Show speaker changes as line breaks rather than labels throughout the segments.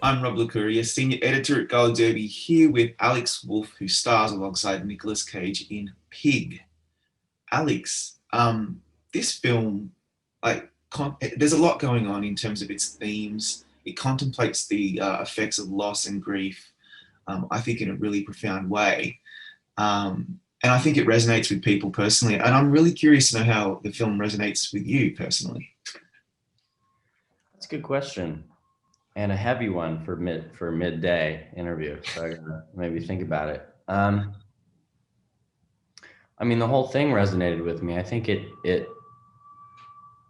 I'm Rob Licuria, Senior Editor at Gold Derby, here with Alex Wolff, who stars alongside Nicolas Cage in Pig. Alex, this film, there's a lot going on in terms of its themes. It contemplates the effects of loss and grief, I think, in a really profound way. And I think it resonates with people personally. And I'm really curious to know how the film resonates with you personally.
That's a good question and a heavy one for midday interview. So I gotta maybe think about it. I mean, the whole thing resonated with me. I think it.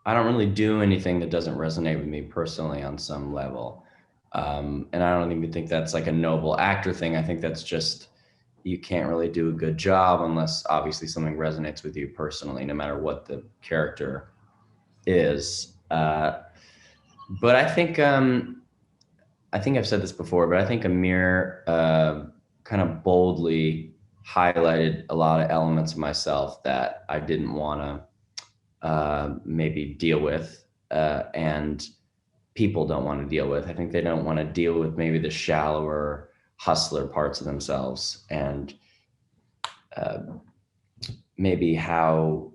I don't really do anything that doesn't resonate with me personally on some level, and I don't even think that's like a noble actor thing. I think that's just you can't really do a good job unless obviously something resonates with you personally, no matter what the character is. But I think I've said this before, but I think Amir kind of boldly highlighted a lot of elements of myself that I didn't want to maybe deal with, and people don't want to deal with. I think they don't want to deal with maybe the shallower hustler parts of themselves, and uh, maybe how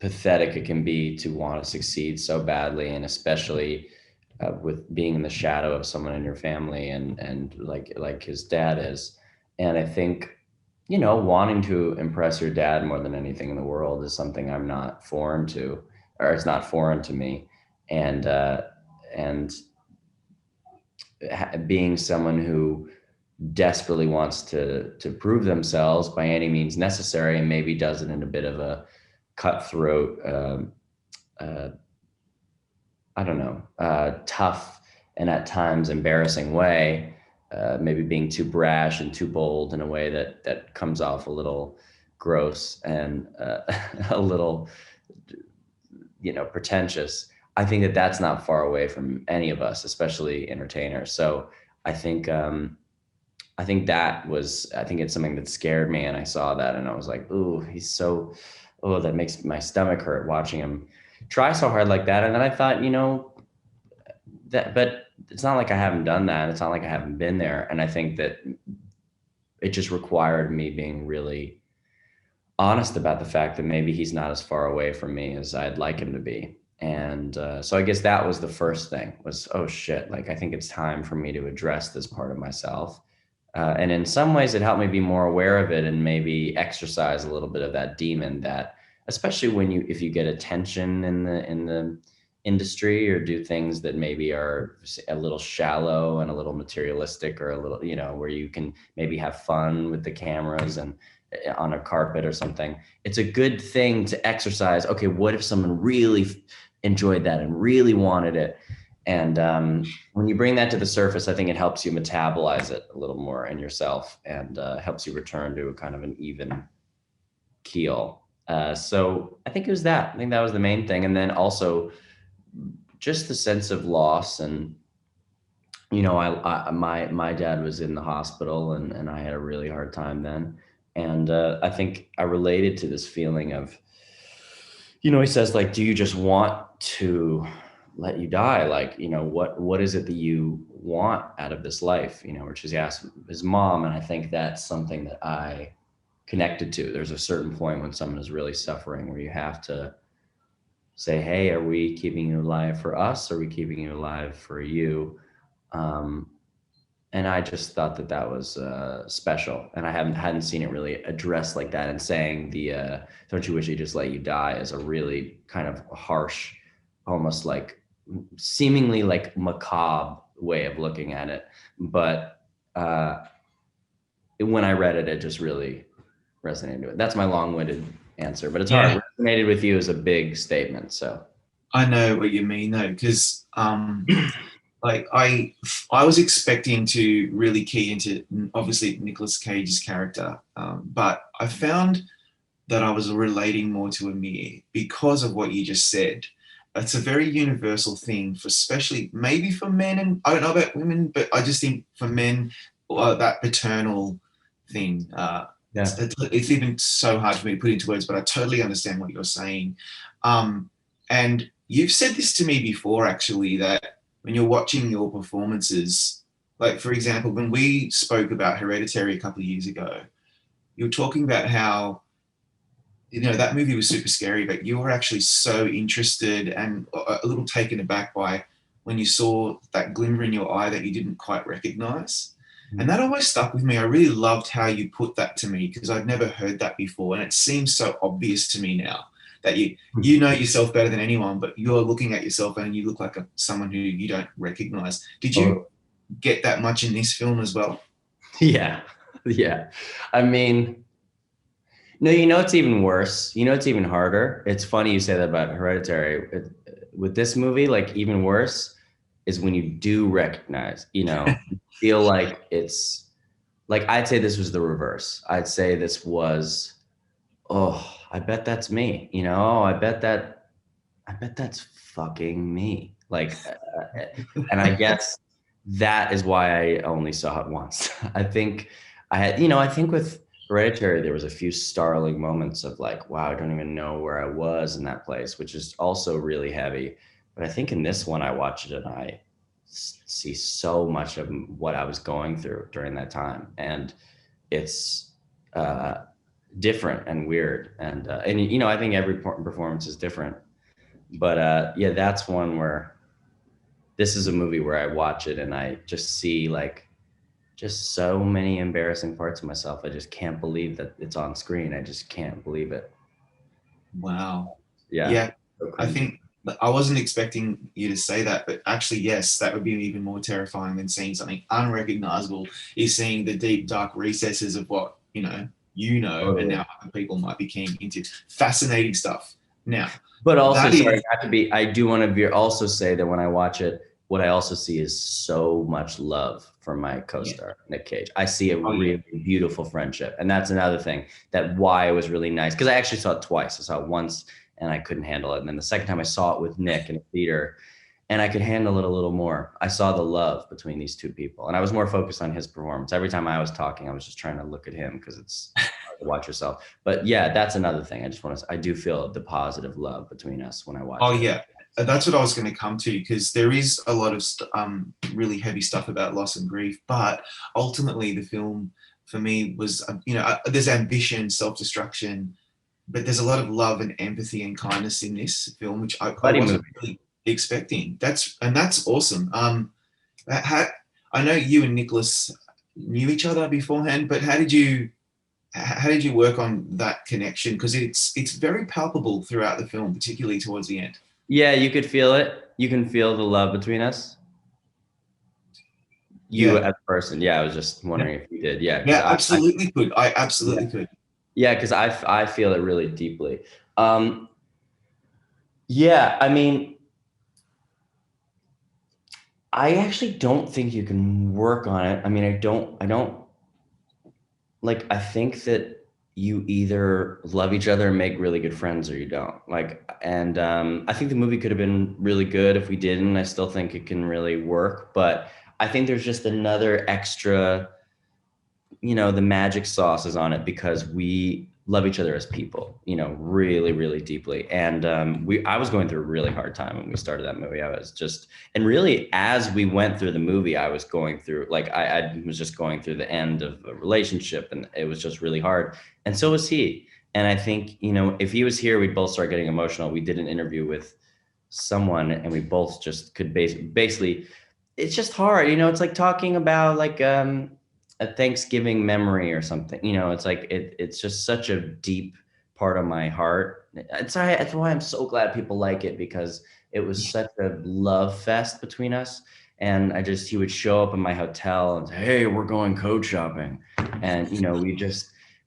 pathetic it can be to want to succeed so badly, and especially with being in the shadow of someone in your family, and like his dad is. And I think, wanting to impress your dad more than anything in the world is something I'm not foreign to, or it's not foreign to me. And uh, and being someone who desperately wants to prove themselves by any means necessary, and maybe does it in a bit of a cutthroat, uh, I don't know, tough and at times embarrassing way, maybe being too brash and too bold in a way that comes off a little gross and a little, pretentious. I think that that's not far away from any of us, especially entertainers. So I think I think it's something that scared me, and I saw that and I was like, ooh, that makes my stomach hurt watching him try so hard like that. And then I thought, but it's not like I haven't done that. It's not like I haven't been there. And I think that it just required me being really honest about the fact that maybe he's not as far away from me as I'd like him to be. And so I guess that was the first thing was, oh shit, like I think it's time for me to address this part of myself. And in some ways it helped me be more aware of it and maybe exercise a little bit of that demon that, especially if you get attention in the industry, or do things that maybe are a little shallow and a little materialistic, or a little, where you can maybe have fun with the cameras and on a carpet or something. It's a good thing to exercise. Okay, what if someone really enjoyed that and really wanted it? And when you bring that to the surface, I think it helps you metabolize it a little more in yourself, and helps you return to a kind of an even keel. So I think it was that. I think that was the main thing. And then also just the sense of loss. And my dad was in the hospital, and I had a really hard time then. And I think I related to this feeling of, he says, like, do you just want to let you die? Like, what is it that you want out of this life? Which is, he asked his mom. And I think that's something that I connected to. There's a certain point when someone is really suffering where you have to say, hey, are we keeping you alive for us? Or are we keeping you alive for you? Um, and I just thought that that was special, and I hadn't seen it really addressed like that. And saying "Don't you wish he just let you die?" is a really kind of harsh, almost like seemingly like macabre way of looking at it. But when I read it, it just really resonated with it. That's my long-winded answer, but it's hard.
Yeah,
Resonated with you is a big statement, so.
I know what you mean though, because like I was expecting to really key into obviously Nicolas Cage's character, but I found that I was relating more to Amir because of what you just said. It's a very universal thing for, especially maybe for men, and I don't know about women, but I just think for men, that paternal thing.
Yeah.
It's even so hard for me to put into words, but I totally understand what you're saying. And you've said this to me before, actually, that when you're watching your performances, like for example, when we spoke about Hereditary a couple of years ago, you were talking about how that movie was super scary, but you were actually so interested and a little taken aback by when you saw that glimmer in your eye that you didn't quite recognize. And that always stuck with me. I really loved how you put that to me because I'd never heard that before. And it seems so obvious to me now that you know yourself better than anyone, but you're looking at yourself and you look like someone who you don't recognize. Did you get that much in this film as well?
Yeah. Yeah. I mean, no, it's even worse. It's even harder. It's funny you say that about Hereditary. With this movie, like even worse is when you do recognize, feel like it's like, I'd say this was the reverse. I'd say this was, oh, I bet that's me. I bet that's fucking me. Like, and I guess that is why I only saw it once. I think I think with Hereditary, there was a few startling moments of like, wow, I don't even know where I was in that place, which is also really heavy. But I think in this one, I watched it and I see so much of what I was going through during that time. And it's different and weird. And I think every performance is different. But yeah, that's one where this is a movie where I watch it and I just see like just so many embarrassing parts of myself. I just can't believe that it's on screen. I just can't believe it.
Wow.
Yeah.
Yeah.
So
I think I wasn't expecting you to say that, but actually, yes, that would be even more terrifying than seeing something unrecognizable. Is seeing the deep, dark recesses of what and now other people might be keen into. Fascinating stuff. Now,
but also,
that
sorry,
is,
I do want to also say that when I watch it, what I also see is so much love for my
yeah.
co-star, Nick Cage. I see a
Oh, yeah.
really beautiful friendship. And that's another thing that why it was really nice. Because I actually saw it twice. I saw it once and I couldn't handle it. And then the second time I saw it with Nick in a theater and I could handle it a little more. I saw the love between these two people. And I was more focused on his performance. Every time I was talking, I was just trying to look at him because it's hard to watch yourself. But yeah, that's another thing. I do feel the positive love between us when I watch
Oh,
it.
yeah. That's what I was going to come to because there is a lot of really heavy stuff about loss and grief, but ultimately the film for me was, there's ambition, self-destruction, but there's a lot of love and empathy and kindness in this film, which I
Buddy
wasn't
movie.
really expecting. That's awesome. I know you and Nicholas knew each other beforehand, but how did you work on that connection? Because it's very palpable throughout the film, particularly towards the end.
Yeah, you could feel it. You can feel the love between us. You
Yeah,
as a person. Yeah, I was just wondering if you did. Yeah, because
yeah, absolutely could. I
yeah,
absolutely could.
yeah, because I feel it really deeply. Um, yeah, I mean, I actually don't think you can work on it. I mean, I don't like. I think that you either love each other and make really good friends, or you don't. Like, and I think the movie could have been really good if we didn't. I still think it can really work, but I think there's just another extra, the magic sauce is on it because we love each other as people, really, really deeply. And I was going through a really hard time when we started that movie. And really, as we went through the movie, I was going through, like, I was just going through the end of a relationship, and it was just really hard. And so was he. And I think, if he was here, we'd both start getting emotional. We did an interview with someone, and we both just could basically, it's just hard. It's like talking about like a Thanksgiving memory or something. It's like it's just such a deep part of my heart. That's why I'm so glad people like it, because it was such a love fest between us. And he would show up in my hotel and say, "Hey, we're going coat shopping," and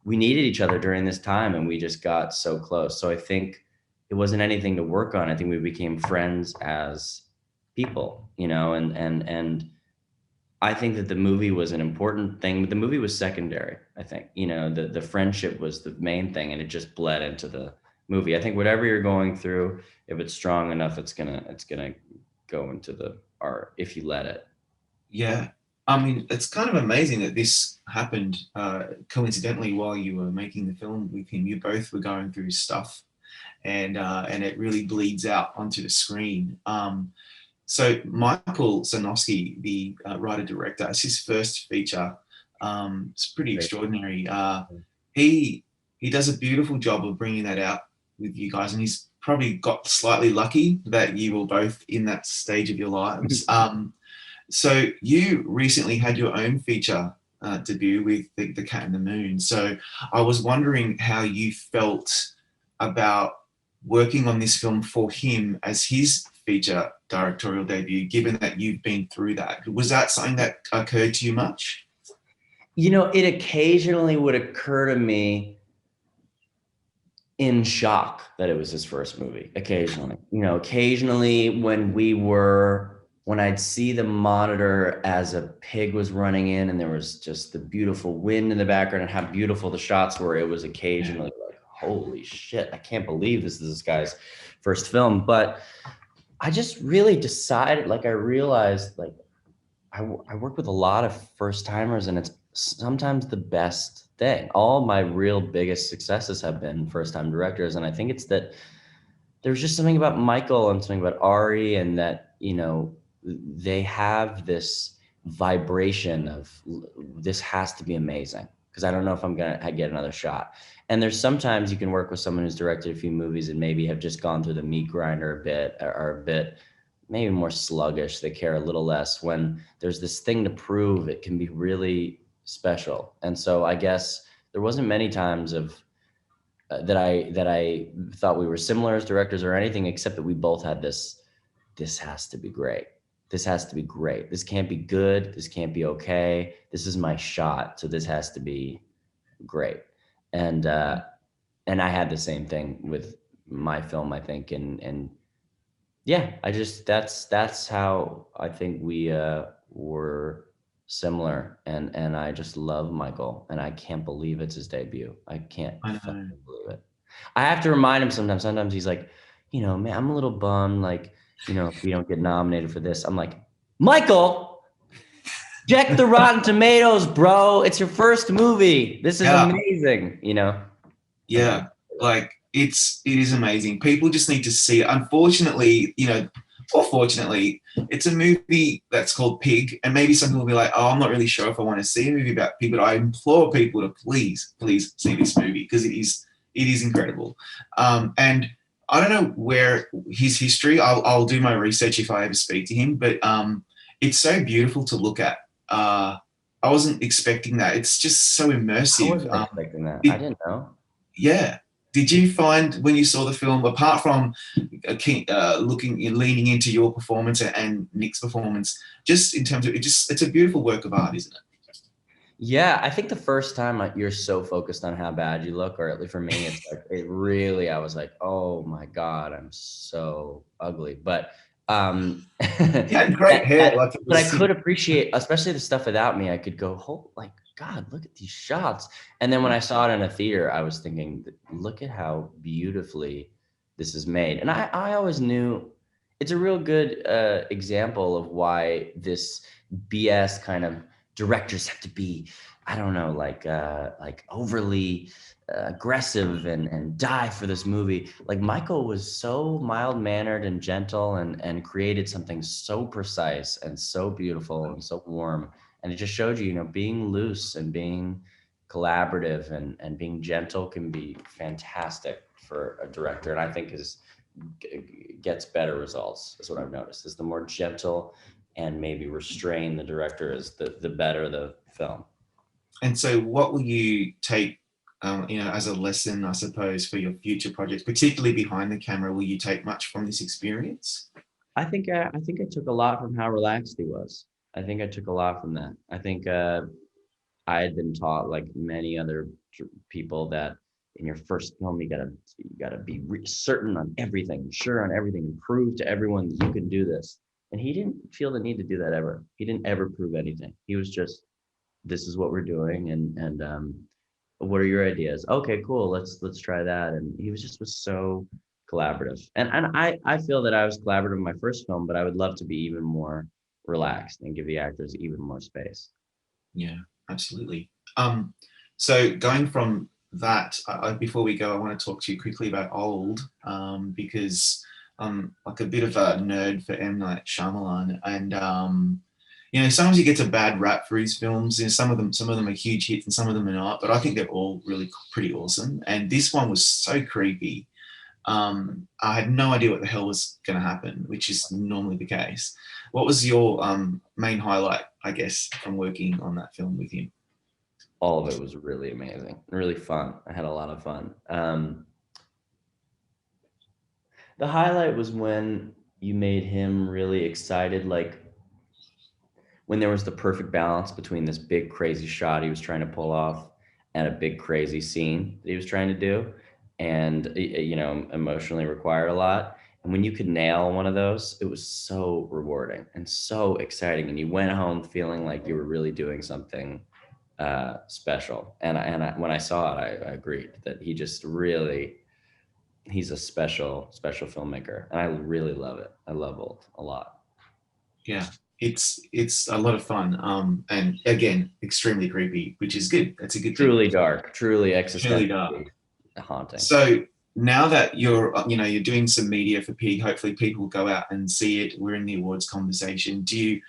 we needed each other during this time, and we just got so close. So I think it wasn't anything to work on. I think we became friends as people, and I think that the movie was an important thing, but the movie was secondary. I think, the friendship was the main thing, and it just bled into the movie. I think whatever you're going through, if it's strong enough, it's gonna go into the art if you let it.
Yeah. I mean, it's kind of amazing that this happened coincidentally while you were making the film with him. You both were going through stuff, and it really bleeds out onto the screen. So Michael Zanowski, the writer-director, it's his first feature. It's pretty
Great.
extraordinary. He he does a beautiful job of bringing that out with you guys, and he's probably got slightly lucky that you were both in that stage of your lives. So you recently had your own feature debut with the Cat in the Moon. So I was wondering how you felt about working on this film for him as his feature directorial debut, given that you've been through that. Was that something that occurred to you much?
You know, it occasionally would occur to me in shock that it was his first movie. Occasionally, you know, occasionally when I'd see the monitor as a pig was running in and there was just the beautiful wind in the background and how beautiful the shots were, it was occasionally like, holy shit, I can't believe this is this guy's first film. But I just really decided, like, I realized, like, I work with a lot of first timers, and it's sometimes the best thing. All my real biggest successes have been first time directors. And I think it's that there's just something about Michael and something about Ari, and that, you know, they have this vibration of this has to be amazing, because I don't know if I'm gonna get another shot. And there's sometimes you can work with someone who's directed a few movies and maybe have just gone through the meat grinder a bit, or a bit maybe more sluggish. They care a little less. When there's this thing to prove, it can be really special. And so I guess there wasn't many times of that I thought we were similar as directors or anything, except that we both had this has to be great. This has to be great. This can't be good. This can't be okay. This is my shot. So this has to be great. And I had the same thing with my film, I think. And yeah, I just, that's how I think we were similar. And I just love Michael, and I can't believe it's his debut. I can't
I know.
fucking believe it. I have to remind him sometimes. Sometimes he's like, you know, man, I'm a little bummed, like, you know, if we don't get nominated for this. I'm like, Michael, check the Rotten Tomatoes, bro. It's your first movie. This is
Yeah,
amazing, you know?
yeah. Like it is amazing. People just need to see it. Unfortunately, you know, or fortunately, it's a movie that's called Pig, and maybe some people will be like, "Oh, I'm not really sure if I want to see a movie about pig," but I implore people to please, please see this movie, because it is incredible. And I don't know where his history. I'll do my research if I ever speak to him, but it's so beautiful to look at. I wasn't expecting that. It's just so
I
immersive.
wasn't expecting that. I
It,
didn't know.
yeah. Did you find when you saw the film, apart from leaning into your performance and Nick's performance, just in terms of it's a beautiful work of art, isn't it?
Yeah, I think the first time you're so focused on how bad you look, or at least for me, it's like, it really, I was like, oh my God, I'm so ugly. But
You had great hair, like it
but I
was.
could appreciate, especially the stuff without me, I could go, oh, like, God, look at these shots. And then when I saw it in a theater, I was thinking, look at how beautifully this is made. And I always knew it's a real good example of why this BS kind of directors have to be, I don't know, like overly aggressive and die for this movie. Like, Michael was so mild mannered and gentle, and created something so precise and so beautiful and so warm. And it just showed you, you know, being loose and being collaborative and being gentle can be fantastic for a director. And I think gets better results, is what I've noticed, is the more gentle and maybe restrained the director is, the better the film.
And so, what will you take, as a lesson, I suppose, for your future projects, particularly behind the camera? Will you take much from this experience?
I think I took a lot from how relaxed he was. I think I took a lot from that. I think I had been taught, like many other people, that in your first film you gotta be certain on everything, sure on everything, and prove to everyone that you can do this. And he didn't feel the need to do that ever. He didn't ever prove anything. He was just, this is what we're doing, and what are your ideas? Okay, cool. Let's try that. And he was so collaborative. And I feel that I was collaborative in my first film, but I would love to be even more relaxed and give the actors even more space.
Yeah, absolutely. So going from that, before we go, I want to talk to you quickly about Old, because like a bit of a nerd for M. Night Shyamalan, and you know, sometimes he gets a bad rap for his films. You know, some of them are huge hits, and some of them are not. But I think they're all really pretty awesome. And this one was so creepy. I had no idea what the hell was going to happen, which is normally the case. What was your main highlight, I guess, from working on that film with him?
All of it was really amazing, really fun. I had a lot of fun. The highlight was when you made him really excited, like when there was the perfect balance between this big crazy shot he was trying to pull off and a big crazy scene that he was trying to do, and you know, emotionally required a lot. And when you could nail one of those, it was so rewarding and so exciting, and you went home feeling like you were really doing something special. And when I saw it, I agreed that he just really, he's a special filmmaker, and I really love it. I love Wolff a lot.
Yeah, it's a lot of fun, and again, extremely creepy, which is good. That's a good thing.
Truly dark, truly
Truly
existentially
dark.
haunting.
So now that you're, you know, you're doing some media for Pig, hopefully people will go out and see it. We're in the awards conversation. Do you,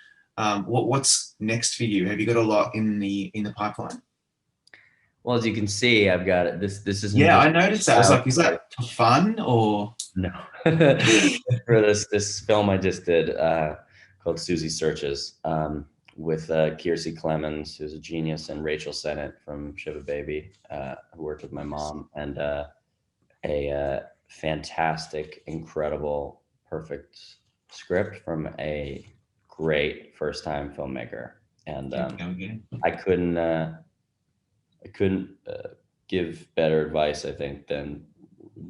what's next for you? Have you got a lot in the pipeline?
Well, as you can see, I've got it. This isn't.
Yeah,
just
I noticed that. I was like, is that for fun or?
No. For this film I just did called Susie Searches, with Kiersey Clemens, who's a genius, and Rachel Sennett from Shiva Baby, who worked with my mom, and a fantastic, incredible, perfect script from a great first-time filmmaker. And I couldn't give better advice, I think, than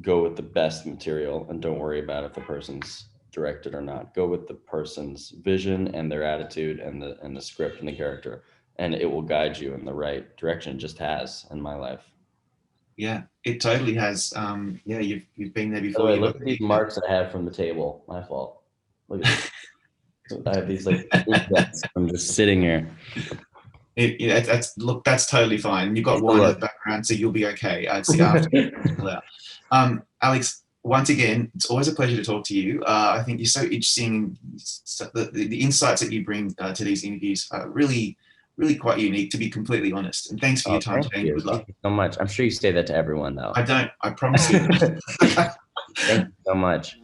go with the best material and don't worry about if the person's directed or not. Go with the person's vision and their attitude and the script and the character, and it will guide you in the right direction. It just has in my life.
Yeah, it totally has. Yeah, you've been there before.
By the way, look at these marks I have from the table. My fault. Look at this. I have these like I'm just sitting here.
That's totally fine. You've got wine in the background, so you'll be okay. See after. Alex, once again, it's always a pleasure to talk to you. I think you're so interesting. The insights that you bring to these interviews are really, really quite unique, to be completely honest. And thanks for your time today. Good luck.
Thank you so much. I'm sure you say that to everyone, though.
I don't. I promise you.
Thank you so much.